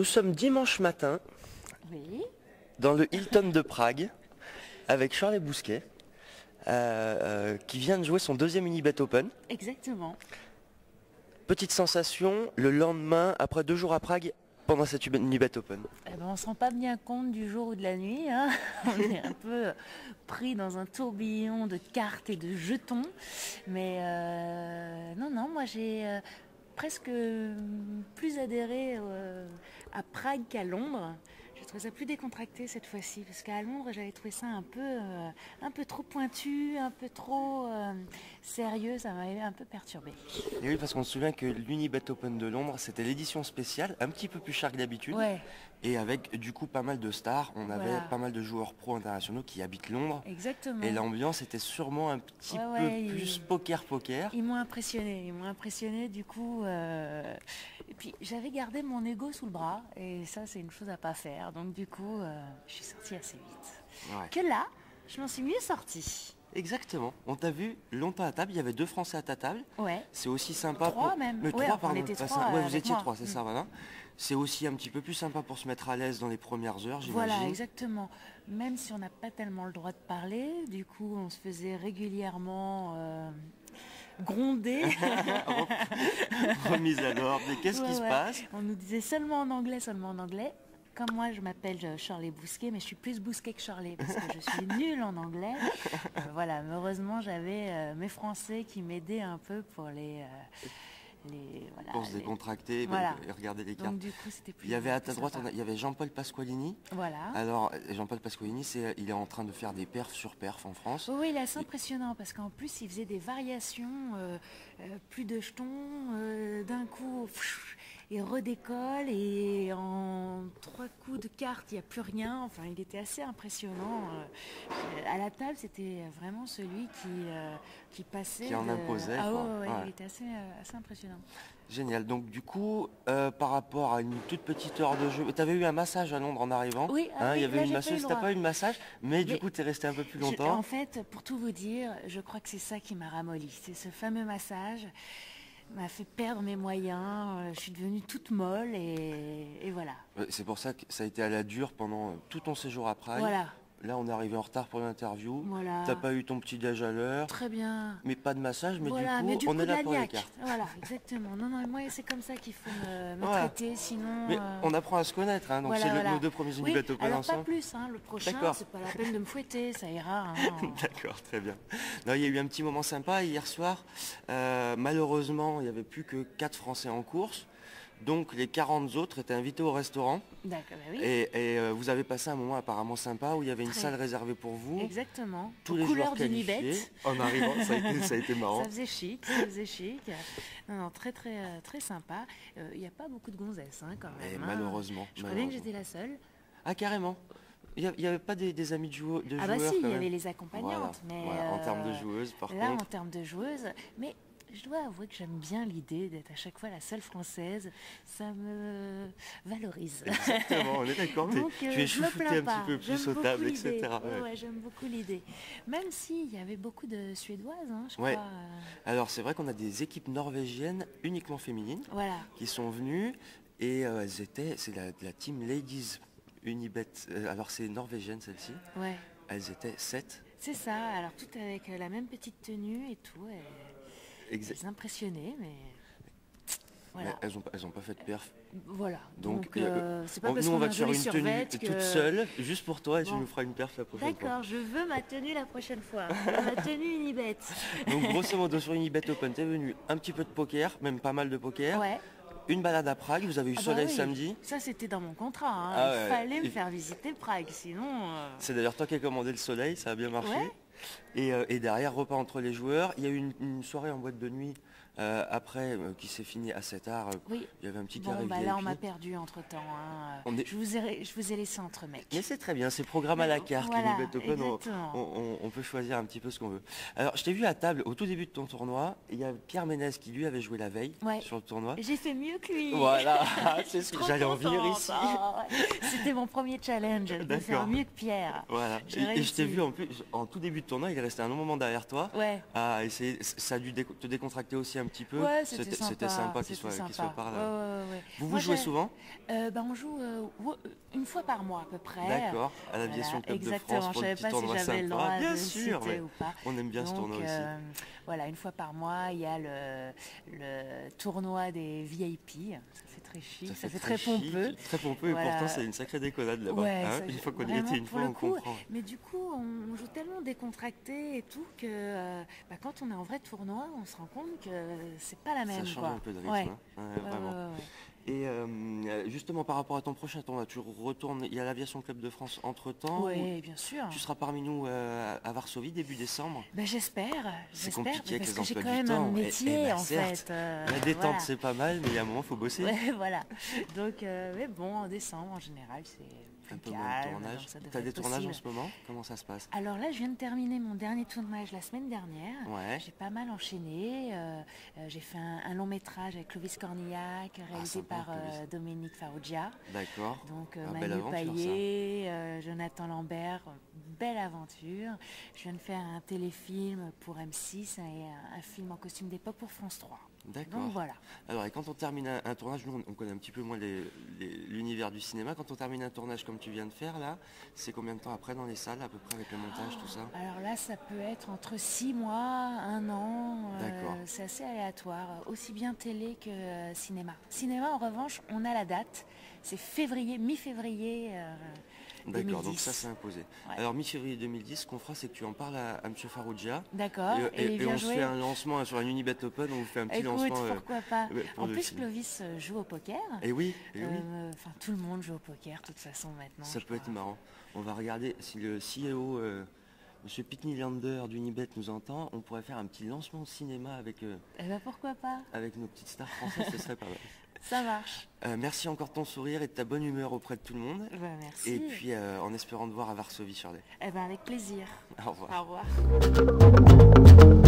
sommes dimanche matin Oui, dans le Hilton de Prague avec Charles Bousquet qui vient de jouer son deuxième Unibet Open. exactement. Petite sensation, le lendemain, après 2 jours à Prague, pendant cette Unibet Open. Eh ben, on ne se rend pas bien compte du jour ou de la nuit, hein. On est un peu pris dans un tourbillon de cartes et de jetons. Mais non, moi j'ai presque plus adhéré à Prague qu'à Londres. J'ai trouvé ça plus décontracté cette fois-ci, parce qu'à Londres j'avais trouvé ça un peu trop pointu, un peu trop sérieux, ça m'avait un peu perturbé. Et oui, parce qu'on se souvient que l'Unibet Open de Londres, c'était l'édition spéciale, un petit peu plus chère que d'habitude. Ouais, Et avec du coup pas mal de stars, on avait Voilà. pas mal de joueurs pro internationaux qui habitent Londres. exactement. Et l'ambiance était sûrement un petit Ouais, peu plus poker. Ils m'ont impressionné du coup. Et puis j'avais gardé mon ego sous le bras, et ça c'est une chose à pas faire. Donc du coup, je suis sortie assez vite. Ouais. Que là, je m'en suis mieux sortie. Exactement. On t'a vu longtemps à table, il y avait 2 Français à ta table. Ouais. C'est aussi sympa 3 même. Mais Ouais, 3, enfin, on pardon, était pas 3 ça. Ouais, vous avec étiez moi. 3, c'est ça, voilà. C'est aussi un petit peu plus sympa pour se mettre à l'aise dans les premières heures, j'imagine. Voilà, exactement. Même si on n'a pas tellement le droit de parler, du coup, on se faisait régulièrement gronder. Remise à l'ordre. Mais qu'est-ce qui Ouais, se ouais. passe? On nous disait seulement en anglais, seulement en anglais. Comme moi, je m'appelle Charlie Bousquet, mais je suis plus Bousquet que Charlie parce que je suis nulle en anglais. Voilà, heureusement, j'avais mes Français qui m'aidaient un peu pour voilà, Pour se décontracter Voilà. et regarder les cartes. Donc du coup, c'était plus. Il y avait à ta plus droite, sympa. il y avait Jean-Paul Pasqualini. Voilà. Alors, Jean-Paul Pasqualini, il est en train de faire des perfs sur perfs en France. Oui, il est assez impressionnant parce qu'en plus, il faisait des variations, plus de jetons, d'un coup, il redécolle et en 3 coups de carte, il n'y a plus rien. Enfin, il était assez impressionnant. À la table, c'était vraiment celui qui passait. Qui en imposait, Ah quoi. ouais, Ouais. il était assez impressionnant. Génial. Donc du coup, par rapport à une toute petite heure de jeu, tu avais eu un massage à Londres en arrivant. Oui, Hein, il y là, avait j'ai une pas eu masseuse, le t'as droit. pas eu de massage, mais du Mais coup, tu es resté un peu plus En longtemps. fait, pour tout vous dire, je crois que c'est ça qui m'a ramolli. C'est ce fameux massage m'a fait perdre mes moyens. Je suis devenue toute molle et voilà. C'est pour ça que ça a été à la dure pendant tout ton séjour à Prague. Voilà. Là, on est arrivé en retard pour l'interview. Voilà. T'as pas eu ton petit déj à l'heure, Très bien. mais pas de massage, mais Voilà, du coup, on de est là la pour les niaque. cartes. Voilà, exactement. Non, moi, c'est comme ça qu'il faut me Voilà. traiter, sinon... Mais on apprend à se connaître, hein, donc voilà, c'est voilà. nos 2 premiers Oui, Unibet Open alors ensemble. pas plus, hein. Le prochain, D'accord. c'est pas la peine de me fouetter, ça ira. Hein. D'accord, très bien. Non, il y a eu un petit moment sympa hier soir. Malheureusement, il n'y avait plus que 4 Français en course. Donc les 40 autres étaient invités au restaurant. D'accord, bah oui. Et vous avez passé un moment apparemment sympa où il y avait une Très. salle réservée pour vous. Exactement. Tous Aux les couleurs joueurs qualifiés. d'Unibet. En arrivant, ça a été marrant. Ça faisait chic, ça faisait chic. Non, très sympa. Il n'y a pas beaucoup de gonzesses hein, quand Mais même. malheureusement. Je croyais que j'étais la seule. Ah carrément. Il n'y avait pas des amis de joueurs Ah bah si, il quand y avait même. les accompagnantes. Voilà. Mais Voilà, en termes de joueuses, par là, contre. en termes de joueuses, mais je dois avouer que j'aime bien l'idée d'être à chaque fois la seule française. Ça me valorise. Exactement, on est d'accord. Donc, Tu es je me chouchouté plains un pas. petit peu plus J'aime aux beaucoup tables, l'idée. etc. Ouais, j'aime beaucoup l'idée. Même s'il y avait beaucoup de Suédoises, hein, je Ouais. crois. Alors c'est vrai qu'on a des équipes norvégiennes uniquement féminines Voilà. qui sont venues et c'est la team Ladies Unibet. Alors c'est norvégienne celle-ci. Ouais. Elles étaient 7. C'est ça, alors tout avec la même petite tenue et tout. Elles impressionnaient, mais voilà. Mais elles ont pas fait de perf. Voilà. Donc, c'est pas parce nous on qu'on va a te faire joli une survêt tenue que... toute seule, juste pour toi, et tu Bon. nous feras une perf la prochaine fois. D'accord, je veux ma tenue la prochaine fois. Ma tenue Unibet. Donc grosso modo sur Unibet Open, t'es venu un petit peu de poker, même pas mal de poker. Ouais. Une balade à Prague, vous avez eu Ah bah soleil oui. samedi. Ça c'était dans mon contrat. Hein. Ah Il ouais. fallait me faire visiter Prague, sinon... C'est d'ailleurs toi qui as commandé le soleil, ça a bien marché. Ouais. Et derrière, repas entre les joueurs. Il y a eu une soirée en boîte de nuit après qui s'est finie assez tard. Oui. Il y avait un petit Bon, carré bah là on VIP. m'a perdu entre temps. Hein. On est- Je vous ai laissé entre mecs. Mais c'est très bien, c'est programme à la carte. Voilà, Unibet Open, exactement. on peut choisir un petit peu ce qu'on veut. Alors, je t'ai vu à table au tout début de ton tournoi. Il y a Pierre Ménez qui lui avait joué la veille Ouais. sur le tournoi. J'ai fait mieux que lui. Voilà, c'est ce que Trop j'allais en venir contente. ici. Ah, ouais. C'était mon premier challenge, de D'accord. faire mieux que Pierre. Voilà. J'ai Et je réussi. t'ai vu en plus, en tout début de tournoi, il est resté un long moment derrière toi. Ouais. À essayer, ça a dû te décontracter aussi un petit peu. Ouais, c'était C'était sympa qu'il c'était soit sympa. par là. Ouais. Vous Moi, jouez souvent? on joue une fois par mois à peu près. D'accord, à l'Aviation Club de Exactement. France Je pour le savais petit pas si tournoi j'avais le sympa. droit Bien de sûr, citer mais ou pas. on aime bien ce tournoi aussi. Voilà, une fois par mois, il y a le tournoi des VIP. Ça fait très chic, ça fait très pompeux. Très pompeux, Voilà. et pourtant c'est une sacrée déconnade là-bas. Ouais, Hein, ça, une fois qu'on y vraiment, était une pour fois, le on coup, comprend. mais du coup, on joue tellement décontracté et tout que quand on est en vrai tournoi, on se rend compte que c'est pas la même. Ça change quoi. un peu de rythme, Ouais. hein. Ouais, vraiment. Et justement par rapport à ton prochain tournoi, tu retournes, il y a l'Aviation Club de France entre-temps. Oui, bien sûr. Tu seras parmi nous à Varsovie début décembre. J'espère. C'est compliqué avec parce les que j'ai emplois quand du même temps. un métier en certes, fait. la détente voilà. c'est pas mal, mais il y a un moment il faut bosser. Ouais, voilà. Donc, mais bon, en décembre en général, c'est Un peu plus moins de calme. tournage. Ça devrait T'as des être tournages en possible. ce moment? Comment ça se passe? Alors là, je viens de terminer mon dernier tournage la semaine dernière. Ouais. J'ai pas mal enchaîné. J'ai fait un long métrage avec Clovis Cornillac, réalisé sympa, par Clovis. Dominique Farrugia. D'accord. Donc Belle Manu aventure, Payet, Jonathan Lambert, belle aventure. Je viens de faire un téléfilm pour M6 et un film en costume d'époque pour France 3. D'accord. Donc voilà. Alors, et quand on termine un tournage, nous on connaît un petit peu moins l'univers du cinéma. Quand on termine un tournage comme tu viens de faire là, c'est combien de temps après dans les salles, à peu près avec le montage, tout ça? Alors là, ça peut être entre 6 mois, 1 an. D'accord. C'est assez aléatoire, aussi bien télé que cinéma. Cinéma, en revanche, on a la date. C'est février, mi-février. D'accord, 2010. donc ça c'est imposé. Ouais. Alors mi-février 2010, ce qu'on fera, c'est que tu en parles à M. Farrugia. D'accord. Et il vient on se jouer. fait un lancement sur un Unibet Open, on vous fait un petit Écoute, lancement. pourquoi pas. pour En le plus, film. Clovis joue au poker. Et oui, et oui. Enfin, tout le monde joue au poker, de toute façon, maintenant. Ça je peut crois. être marrant. On va regarder si le CEO, M. Pitney Lander d'Unibet nous entend, on pourrait faire un petit lancement de cinéma avec, Eh ben, pourquoi pas. avec nos petites stars françaises, ce serait pas mal. Ça marche. Merci encore de ton sourire et de ta bonne humeur auprès de tout le monde. Merci. Et puis en espérant te voir à Varsovie, Shirley. Eh ben, avec plaisir. Au revoir. Au revoir.